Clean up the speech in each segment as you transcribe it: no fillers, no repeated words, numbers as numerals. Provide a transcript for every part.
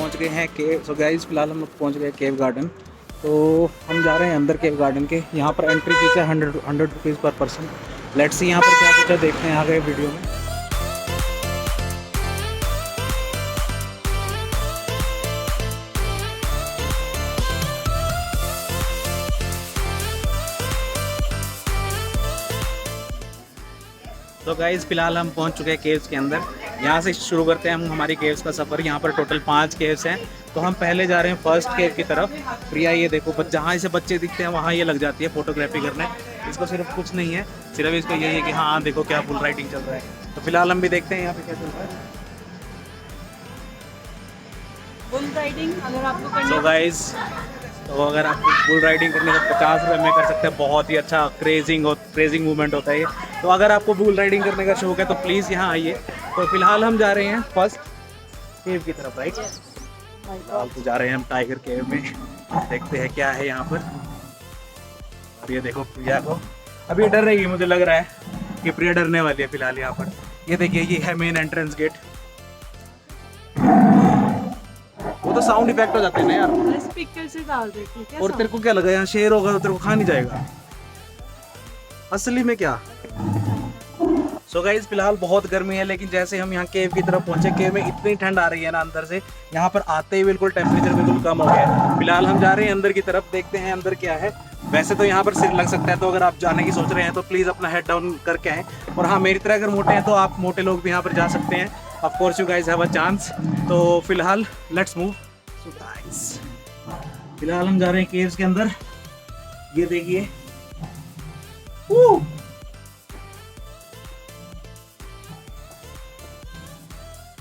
पहुंच गए हैं केव। सो गाइस फिलहाल हम लोग पहुंच गए केव गार्डन। तो हम जा रहे हैं अंदर केव गार्डन के। यहाँ पर एंट्री फीस है 100 रुपीज़ पर पर्सन। लेट्स सी यहाँ पर क्या कुछ है, देखते हैं आगे वीडियो में। तो गाइस फिलहाल हम पहुंच चुके हैं केव्स के अंदर। यहाँ से शुरू करते हैं हम हमारी केव्स का सफ़र। यहाँ पर टोटल 5 केव्स हैं। तो हम पहले जा रहे हैं फर्स्ट केव की तरफ। प्रिया ये देखो, जहाँ से बच्चे दिखते हैं वहाँ ये लग जाती है फोटोग्राफी करने। इसको सिर्फ कुछ नहीं है, सिर्फ इसको यही है कि हाँ देखो क्या बुल राइडिंग चल रहा है। तो फिलहाल हम भी देखते हैं यहाँ पे क्या चल रहा है। बुल राइडिंग अगर आपको करनी तो गाइस, तो अगर आप बुल राइडिंग करने का 50 रुपये में कर सकते हैं। बहुत ही अच्छा क्रेजिंग मूवमेंट होता है ये। तो अगर आपको बुल राइडिंग करने का शौक है तो प्लीज़ यहाँ आइए। तो फिलहाल हम जा रहे हैं फर्स्ट केव की तरफ, राइट। फिलहाल तो जा रहे हैं हम टाइगर केव में। देखते हैं क्या है यहाँ पर। और ये देखो प्रिया को अभी डर रही है, मुझे लग रहा है कि प्रिया डरने वाली है फिलहाल यहाँ पर। ये देखिए, ये है मेन एंट्रेंस गेट। वो तो साउंड इफेक्ट हो जाते हैं ना यार, स्पीकर से डाल दे, ठीक है। और तेरे को क्या लगा यहाँ शेर होगा तो तेरे को खा नहीं जाएगा? असली में क्या? सो गाइस फिलहाल बहुत गर्मी है, लेकिन जैसे हम यहाँ केव की तरफ पहुंचे, केव में इतनी ठंड आ रही है ना अंदर से। यहाँ पर आते ही बिल्कुल टेम्परेचर बिल्कुल कम हो गया है। फिलहाल हम जा रहे हैं अंदर की तरफ, देखते हैं अंदर क्या है। वैसे तो यहाँ पर सिर लग सकता है, तो अगर आप जाने की सोच रहे हैं तो प्लीज़ अपना हेड डाउन करके आएँ। और हाँ, मेरी तरह अगर मोटे हैं तो आप मोटे लोग भी यहाँ पर जा सकते हैं। Of course you guys have a chance. तो फिलहाल लेट्स मूव। सो गाइस फिलहाल हम जा रहे हैं केव्स के अंदर। ये देखिए,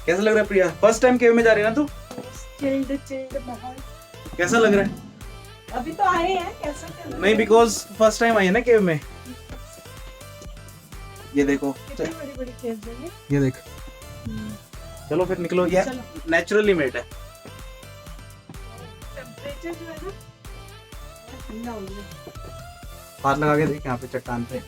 कैसा लग रहा है प्रिया? फर्स्ट टाइम केव में जा रही है ना तू? चिल्ड माहौल। कैसा लग रहा है? अभी तो आए हैं, कैसा कर रहे नहीं, बिकॉज फर्स्ट टाइम आई है ना केव में। ये देखो, कितनी बड़ी केव्स है ये। ये देख। चलो फिर निकलो, ये नेचुरली मेड है। टेम्परेचर जो है ना ठंडा हो गया। हाथ लगा के देख यहाँ पे चट्टान पे।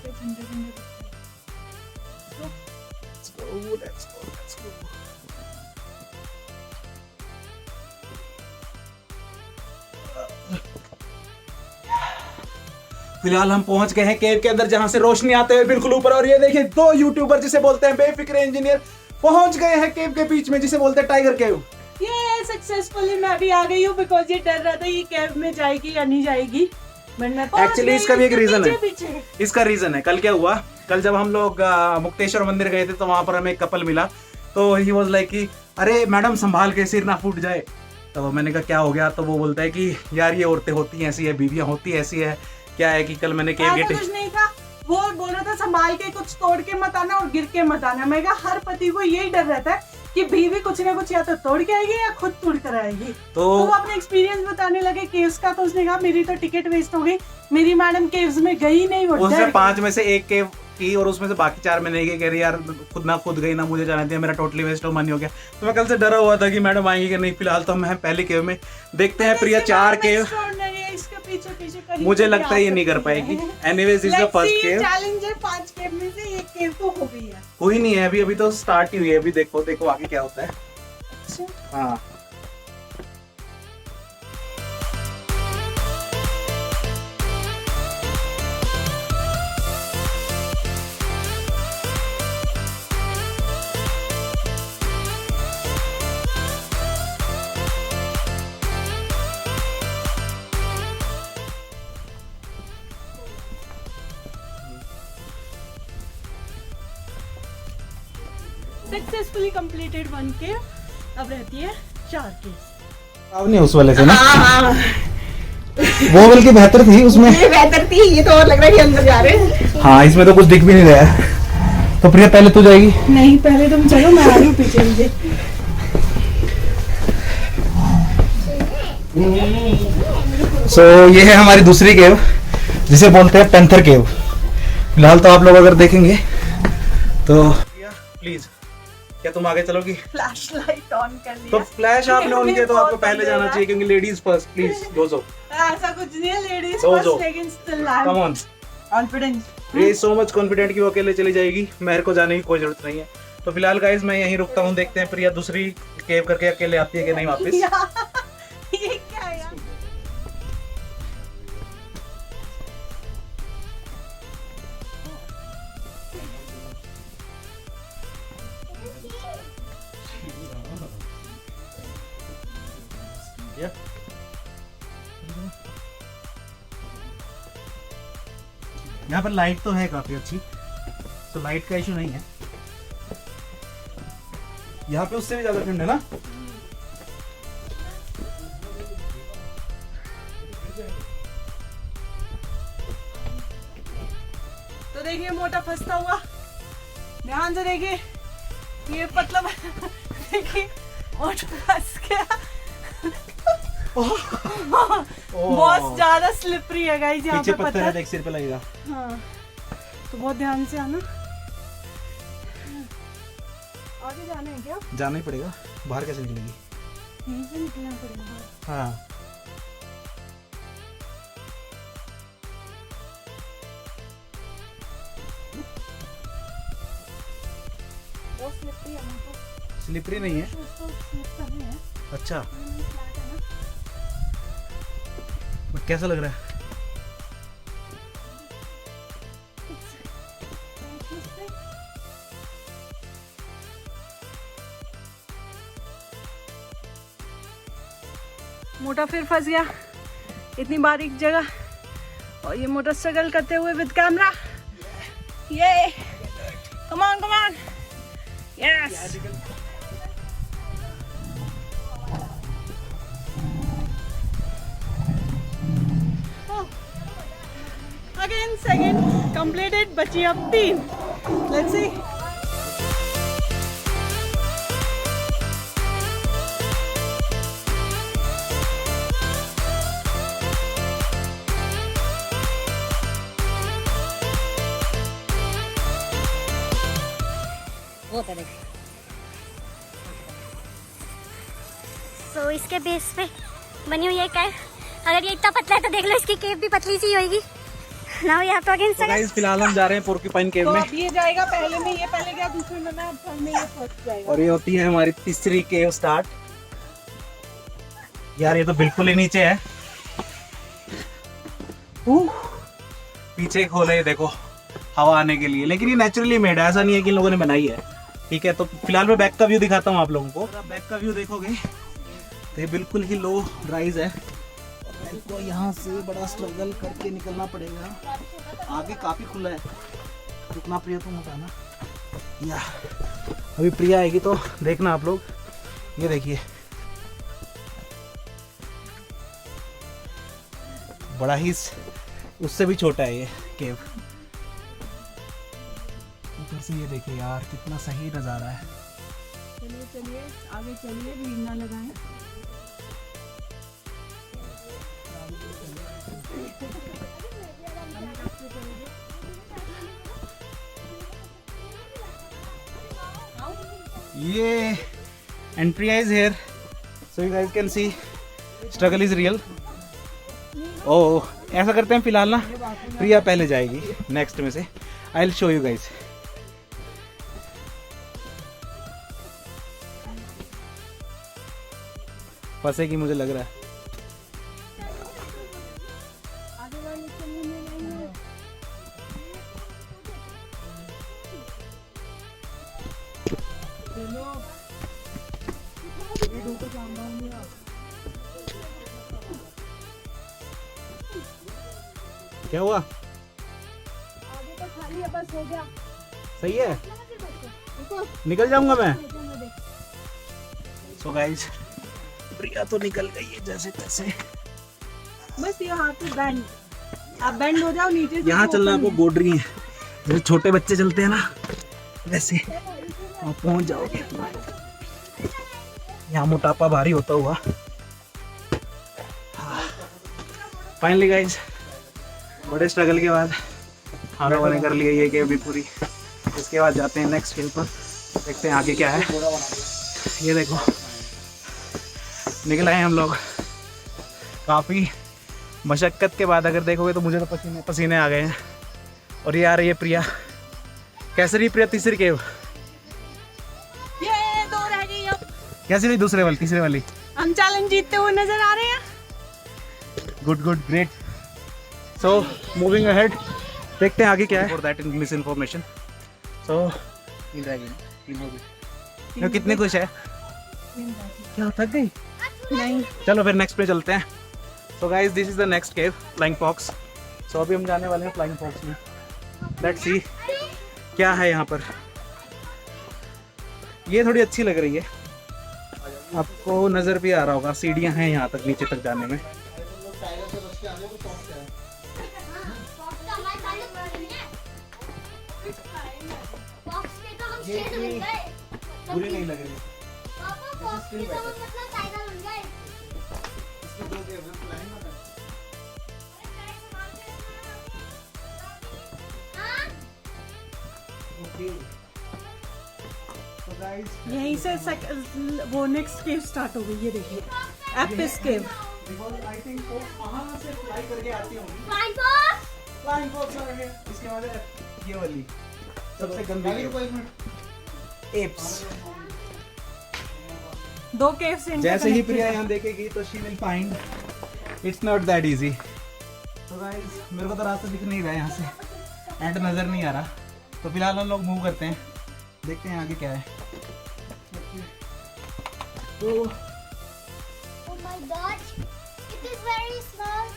फिलहाल हम पहुंच गए हैं केव के अंदर, जहां से रोशनी आते हुए बिल्कुल ऊपर। और ये देखिए, 2 यूट्यूबर जिसे बोलते हैं बेफिक्र इंजीनियर पहुंच गए हैं केव के बीच में, जिसे बोलते हैं टाइगर केव। ये सक्सेसफुली मैं भी आ गई हूँ, बिकॉज ये डर रहा था ये केव में जाएगी या नहीं जाएगी। एक्चुअली इसका भी एक रीजन है। इसका रीजन है, कल क्या हुआ, कल जब हम लोग मुक्तेश्वर मंदिर गए थे तो वहां पर हमें एक कपल मिला। तो ही वाज लाइक कि अरे मैडम संभाल के, सिर ना फूट जाए। तो मैंने कहा क्या हो गया? तो वो बोलता है कि यार ये औरतें होती ऐसी है, बीवियां होती ऐसी है। क्या है कि कल मैंने केव गेट, कुछ नहीं था, वो बोल रहा था संभाल के, कुछ तोड़ के मत आना और गिर के मत आना। मैं कहा हर पति को यही डर रहता है कि बीवी कुछ ना कुछ या तो तोड़ के आएगी या खुद तोड़ कर आएगी। तो वो अपने एक्सपीरियंस बताने लगे केव्स का। तो उसने कहा मेरी तो टिकट वेस्ट हो गई, मेरी मैडम केव्स में गई नहीं। उसने 5 में से 1 केव की और उसमें से बाकी 4 में नहीं गई। कह रही यार खुद गई ना, मुझे जाने दिया, मेरा टोटली वेस्ट ऑफ मनी हो गया। तो मैं कल से डरा हुआ था कि मैडम आएंगी कि नहीं। फिलहाल तो हम पहले केव में, देखते हैं प्रिया 4 केव। मुझे लगता है ये नहीं कर पाएगी। Anyways is the first cave. Challenge है 5 केव में से 1 केव तो हो गई है। कोई नहीं है, अभी तो स्टार्ट ही हुई है। अभी देखो आगे क्या होता है। अच्छा हाँ, सक्सेसफुली कंप्लीटेड 1 केव। अब रहती है 4 केव। अब नहीं उस वाले से ना। हाँ, वो बल्कि बेहतर थी उसमें। ये बेहतर थी, ये तो और लग रहा है कि अंदर जा रहे हैं। हाँ, इसमें तो कुछ दिख भी नहीं रहा है। तो प्रिया पहले तू जाएगी? नहीं, पहले तुम चलो, मैं आ रही हूँ पीछे मुझे। सो ये है हमारी दूसरी केव, जिसे बोलते हैं पैंथर केव। फिलहाल तो आप लोग अगर देखेंगे तो प्लीज, क्या तुम आगे चलोगी? फ्लैश लाइट ऑन कर लिया। तो फ्लैश आपने ऑन किया तो आपको पहले जाना चाहिए, क्योंकि लेडीज फर्स्ट। प्लीज दो। ऐसा कुछ नहीं है, लेडीज दो। फर्स्ट, लेकिन still I come on. Confidence. ये सो मच कॉन्फिडेंट कि वो अकेले चली जाएगी। मेरे को जाने की कोई जरूरत नहीं है। तो फिलहाल गाइस मैं यहीं रुकता हूँ, देखते हैं प्रिया दूसरी केव करके अकेले आती है कि नहीं वापस। ये क्या है यार? यहाँ पर लाइट तो है काफी अच्छी, तो लाइट का इशू नहीं है। यहाँ पे उससे भी ज्यादा ठंड है ना। तो देखिए मोटा फंसता हुआ, ध्यान से देखिए, ये मतलब देखिए मोटा फंस गया। बहुत ज्यादा स्लिपरी है गाइस यहाँ पे, पत्थर है, देख सिर पे लगेगा। हाँ तो बहुत ध्यान से आना। आगे जाना है क्या? जाना ही पड़ेगा, बाहर कैसे निकलेगी? यहीं से निकलना पड़ेगा। हाँ बहुत स्लिपरी है वहाँ पर। स्लिपरी नहीं है। उसको स्लिप करने हैं। अच्छा, ये फ्लैट है ना। बट कैसा लग रहा है? मोटा फिर फंस गया इतनी बारीक जगह, और ये मोटा स्ट्रगल करते हुए विद कैमरा। ये come on yes. Again second completed, बची अब 3। Let's see. तो इसके बेस पे बनी हुई है कैव। अगर ये इतना पतला है तो देख लो इसकी केव भी पतली सी होगी। Now you have to again second. Guys फिलहाल हम जा रहे हैं पोर्क्यूपाइन केव तो में, अब ये जाएगा पहले में, ये पहले गया दूसरे में, मैं अब थर्ड में ये फर्स्ट जाएगा। और ये होती है हमारी तीसरी केव स्टार्ट। यार ये तो बिल्कुल ही नीचे है। पीछे खोले ये देखो हवा आने के लिए, लेकिन ये नेचुरली मेड है, ऐसा नहीं है कि इन लोगों ने बनाई है। ठीक है, तो फिलहाल मैं बैक का व्यू दिखाता हूँ आप लोगों को। अगर आप बैक का व्यू देखोगे तो ये बिल्कुल ही लो राइज है, और को यहाँ से बड़ा स्ट्रगल करके निकलना पड़ेगा। आगे काफी खुला है, रुकना प्रिया तुम बताना। या अभी प्रिया आएगी तो देखना आप लोग। ये देखिए बड़ा ही उससे भी छोटा है ये केव। ऊपर से ये देखिए यार कितना सही नज़ारा है। चलिए चलिए आगे चलिए, भीड़ ना लगाएं। ये and Priya is here, so you guys can see struggle is real. ओह ऐसा करते हैं फिलहाल ना, प्रिया पहले जाएगी नेक्स्ट में से। I will show you guys. फंसेगी मुझे लग रहा है। क्या हुआ? आगे तो खाली है, बस हो गया। सही है, निकल जाऊंगा मैं। सो गाइस प्रिया तो निकल गई है जैसे तैसे। बस यहाँ पे बैंड, आप बैंड हो जाओ नीचे से। यहाँ चलना आपको गोडरी है, जैसे छोटे बच्चे चलते हैं ना वैसे आप पहुंच जाओगे। यहाँ मोटापा भारी होता हुआ। फाइनली गाइस बड़े स्ट्रगल के बाद हम लोगों ने कर लिया ये केव भी पूरी। इसके बाद जाते हैं नेक्स्ट केव पर, देखते हैं आगे क्या है। ये देखो निकल आए हम लोग काफ़ी मशक्क़त के बाद। अगर देखोगे तो मुझे तो पसीने पसीने आ गए हैं। और ये आ रही है प्रिया, कैसे रही प्रिया तीसरी केव? कैसी रही दूसरे वाली, तीसरे वाली? हम चैलेंज जीतते हुए नजर आ रहे हैं। Good good great. So moving ahead, देखते हैं आगे क्या है। For that miss information. So कितने खुश है? क्या थक गई? नहीं, चलो फिर नेक्स्ट पे चलते हैं। So guys this is the next cave, flying fox. सो अभी हम जाने वाले हैं फ्लाइंग फॉक्स में। लेट्स सी क्या है यहाँ पर। ये थोड़ी अच्छी लग रही है, आपको नज़र भी आ रहा होगा, सीढ़ियाँ हैं यहाँ तक नीचे तक जाने में। बुरी नहीं लग रही। यहीं से वो नेक्स्ट केव स्टार्ट हो गई। ये देखिए एपिस केव। आई थिंक वो वहाँ से फ्लाई करके आती होंगी। फ्लाइंग फॉक्स आ गए। इसके बाद ये वाली सबसे गंदी एप्स। दो केव से जैसे ही प्रिया यहाँ देखेगी तो she will find its not that easy. तो गाइस मेरे को तो रास्ता दिख नहीं रहा है, यहाँ से एंड नज़र नहीं आ रहा। तो फिलहाल हम लोग मूव करते हैं, देखते हैं आगे क्या है। तो Oh my God, it is very small.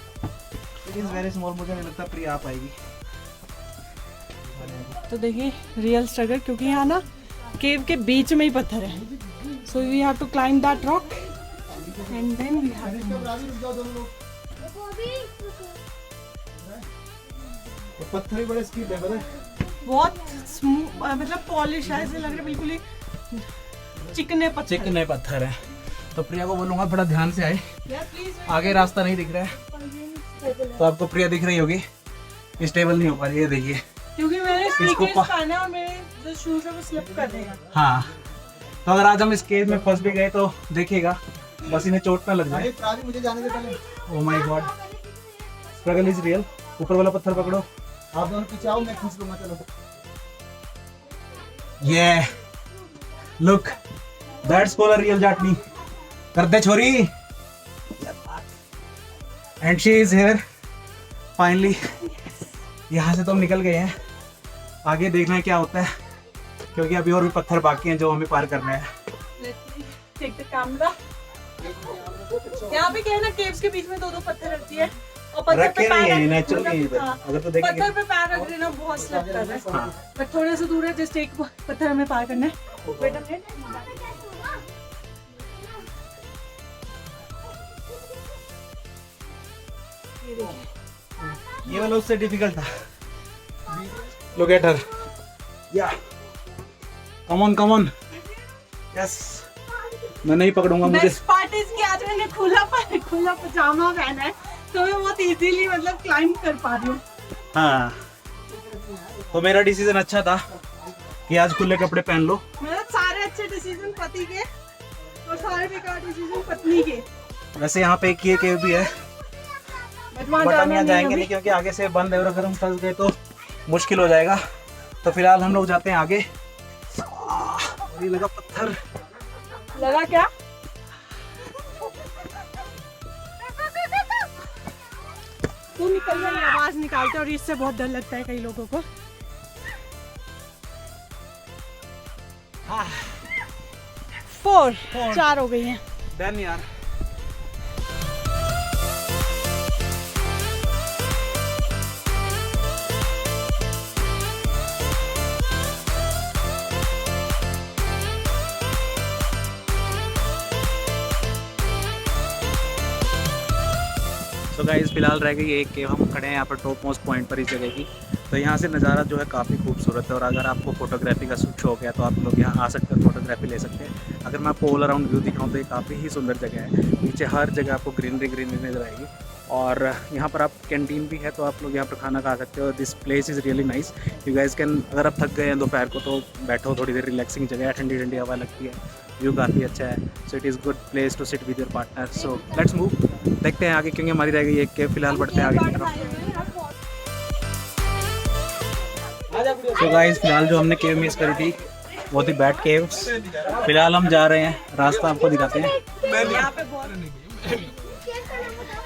It is very small. मुझे नहीं लगता प्रिया आ पाएगी। तो देखिए रियल स्ट्रगल, क्योंकि यहाँ ना केव के बीच में ही पत्थर है। So we have to climb that rock and then we have तो पत्थर ही बड़े स्टीप है, पता है? बहुत मतलब पॉलिश है, ऐसे लग रहा है बिल्कुल ही चिकने पत्थर। चिकने पत्थर है। तो प्रिया को बोलूँगा थोड़ा ध्यान से आए, आगे रास्ता नहीं दिख रहा है। तो आपको प्रिया दिख रही होगी, स्टेबल नहीं हो पा रही है, देखिए। क्योंकि मैंने स्नीकर्स पहने और मेरे जो शूज है वो स्लिप कर देगा। हाँ, तो अगर आज हम इस केव में फंस भी गए तो देखिएगा, बस इन्हें चोट ना लग जाए। मुझे जाने दे पहले। Oh my God, struggle is real. ऊपर वाला पत्थर पकड़ो। आप दोनों पीछे आओ, मैं खींच लूंगा। चलो ये look, that's called a real Jatni. कर दे छोरी। And she is here finally. यहाँ से तो हम निकल गए हैं, आगे देखना है क्या होता है, क्योंकि अभी और भी पत्थर बाकी हैं जो हमें पार करना है। Take the camera. यहाँ पे क्या है ना, केव्स के बीच में दो दो पत्थर रखती है और पत्थर पे पैर अगर तो देखेंगे पत्थर पे पैर रख देना बहुत स्लिप कर रहा है। बट थोड़े से दूर है, जस्ट एक पत्थर हमें पार करना है। Wait a minute. ये वाला उससे डिफिकल्ट था। Look at her. Yeah come on. Yes, मैं नहीं पकड़ूंगा। मुझे बेस्ट पार्ट इज कि आज मैंने खुला पजामा पहना है, तो मैं बहुत इजीली मतलब क्लाइंब कर पा रही हूँ। हाँ, तो मेरा डिसीजन अच्छा था कि आज खुले कपड़े पहन लो। मेरा सारे अच्छे डिसीजन पति के और सारे बेकार डिसीजन पत्नी के। वैसे यहाँ पे एक ये केव भी है, बट बट हम यहाँ जाएंगे नहीं क्योंकि आगे से बंद है और अगर हम फंस गए तो मुश्किल हो जाएगा। तो फिलहाल हम लोग जाते हैं आगे। ये लगा पत्थर। लगा क्या? तू निकल गई, आवाज निकालते और इससे बहुत डर लगता है कई लोगों को। चार हो गई हैं। डन यार। तो गाइस फिलहाल रह गई एक केव, हम खड़े हैं यहाँ पर टॉप मोस्ट पॉइंट पर इस जगह की। तो यहाँ से नज़ारा जो है काफ़ी खूबसूरत है और अगर आपको फोटोग्राफी का शौक है तो आप लोग यहाँ आ सकते हैं, फोटोग्राफी ले सकते हैं। अगर मैं आपको ऑल अराउंड व्यू दिखाऊँ तो ये काफ़ी ही सुंदर जगह है। नीचे हर जगह आपको ग्रीनरी नज़र आएगी और यहाँ पर आप कैंटीन भी है, तो आप लोग यहाँ पर खाना खा सकते हो। This place is really nice. You guys can, अगर आप थक गए हैं दोपहर को तो बैठो, थोड़ी देर रिलैक्सिंग जगह है, ठंडी ठंडी हवा लगती है, व्यू काफ़ी अच्छा है। So it is good place to sit with your partner. So let's move, देखते हैं आगे क्योंकि हमारी रह गई एक केव। फिलहाल बढ़ते हैं आगे की तरफ। तो गाइस फिलहाल जो हमने केव मिस करी थी बहुत ही बैड केव्स। फिलहाल हम जा रहे हैं, रास्ता आपको दिखाते हैं। यहाँ पे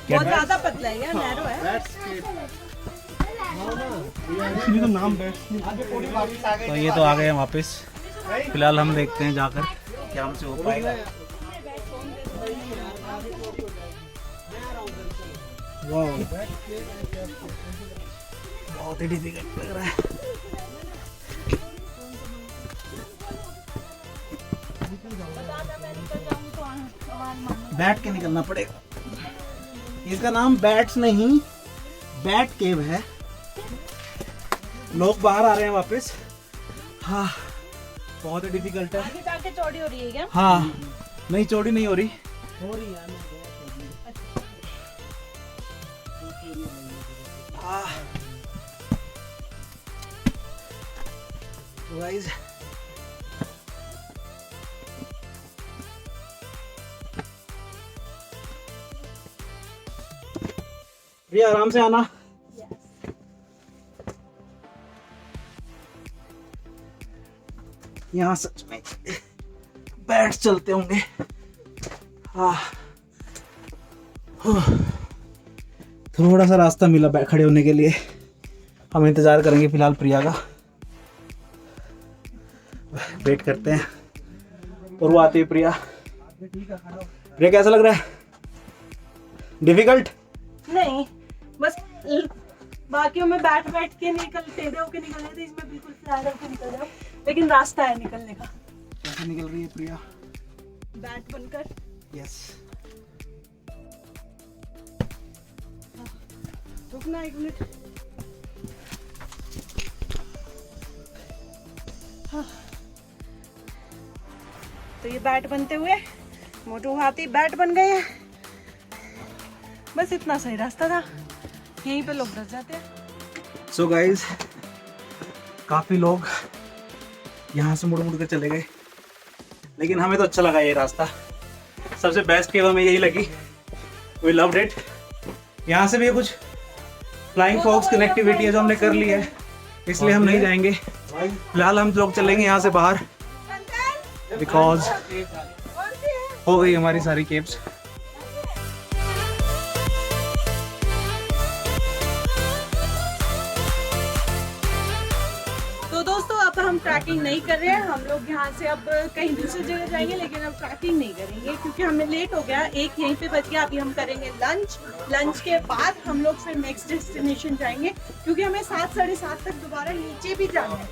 बहुत ज्यादा पतला है, नैरो है। इसलिए तो नाम बैठ। तो ये तो आ गए हैं वापस। फिलहाल हम देखते हैं जाकर क्या हमसे हो पाएगा। वाह, बहुत ही डिफिकल्ट लग रहा है। बैठ के निकलना पड़ेगा। इसका नाम बैट्स नहीं, बैट केव है। लोग बाहर आ रहे हैं वापस। हाँ, बहुत ही डिफिकल्ट है। आगे जाके चौड़ी हो रही है क्या? हाँ, नहीं चौड़ी नहीं हो रही। गाइस, प्रिया आराम से आना। यहाँ सच में बैठ चलते होंगे। थोड़ा सा रास्ता मिला खड़े होने के लिए। हम इंतजार करेंगे फिलहाल प्रिया का, वेट करते हैं। और वो आती है प्रिया। प्रिया कैसा लग रहा है? डिफिकल्ट नहीं, बस बाकियों में बैठ के टेढ़े होके निकल रहे थे, इसमें बिल्कुल फ्लैट होके निकल रहा हूँ, लेकिन रास्ता है निकलने का। कैसे निकल रही है प्रिया? बैट बनकर। यस। रुकना 1 मिनट। हाँ। तो ये बैट बनते हुए मोटू हाथी बैट बन गए हैं। बस इतना सही रास्ता था, यहीं पे लोग डर जाते हैं। सो गाइस, काफी लोग यहाँ से मुड़ कर चले गए, लेकिन हमें तो अच्छा लगा ये रास्ता। सबसे बेस्ट केव हमें यही लगी। We loved it. यहाँ से भी कुछ फ्लाइंग फॉक्स कनेक्टिविटी है जो हमने कर ली है, इसलिए हम नहीं जाएंगे। फिलहाल हम लोग चलेंगे यहाँ से बाहर, बिकॉज हो गई हमारी सारी केव्स। तो दोस्तों, अब हम ट्रैकिंग नहीं कर रहे हैं। हम लोग यहाँ से अब कहीं दूसरी जगह जाएंगे, लेकिन अब ट्रैकिंग नहीं करेंगे क्योंकि हमें लेट हो गया। एक यहीं पे बच गया। अभी हम करेंगे लंच। लंच के बाद हम लोग फिर नेक्स्ट डेस्टिनेशन जाएंगे, क्योंकि हमें 7 साढ़े 7 तक दोबारा नीचे भी जाना है।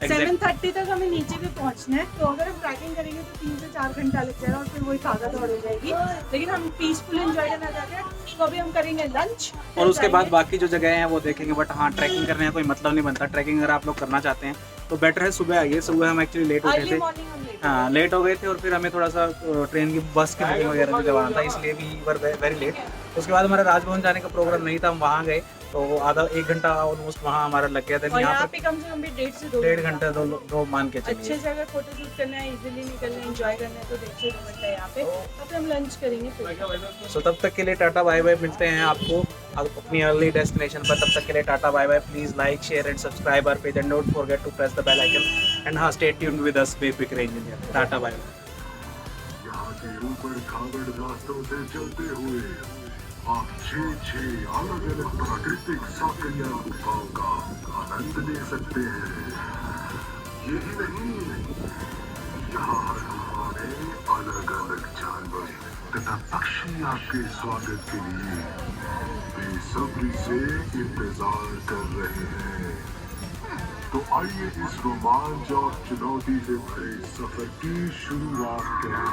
7:30 तक हमें नीचे भी पहुंचना है। तो अगर हम ट्रैकिंग करेंगे तो 3 से 4 घंटा लग जाएगा और फिर वही भागा दौड़ हो जाएगी। लेकिन हम पीसफुल एंजॉय करना चाहते हैं, तो अभी हम करेंगे लंच और उसके बाद बाकी जो जगह हैं वो देखेंगे। बट हाँ, ट्रैकिंग करने का कोई मतलब नहीं बनता। ट्रैकिंग अगर आप लोग करना चाहते हैं तो बेटर है सुबह आइए। सुबह हम एक्चुअली लेट हो गए थे। हाँ, लेट हो गए थे और फिर हमें थोड़ा सा ट्रेन की बस की बुकिंग वगैरह भी करवाना था, इसलिए भी वर वेरी लेट। उसके बाद हमारा राजभवन जाने का प्रोग्राम नहीं था, हम वहाँ गए तो आधा 1 घंटा ऑलमोस्ट वहाँ हमारा लग गया था। यहाँ पे कम से कम भी 1.5 से 2 घंटे दो मान के चलिए। अच्छे से अगर फोटो शूट करना है, इजीली निकलना है, एंजॉय करना है तो 1.5 से 2 घंटा यहाँ पे। तो फिर हम लंच करेंगे फिर। सो तब तक के लिए टाटा बाय बाय। मिलते हैं आपको अपनी अर्ली डेस्टिनेशन पर। तब तक के लिए tata bye bye. Please like, share and subscribe our page and don't forget to press the bell icon. And हाँ, स्टे ट्यून्ड विद अस बेपिक range India. Tata bye bye. यहाँ के ऊपर खागड़ रास्तों से चलते हुए आप 6 अलग अलग प्राकृतिक साकरिया गुफाओं का आनंद ले सकते हैं। यही नहीं, यहाँ हर गुफा में अलग अलग जानवर तथा पक्षी आपके स्वागत के लिए बेसब्री से इंतजार कर रहे हैं। तो आइए इस रोमांच और चुनौती से भरे सफर की शुरुआत करें।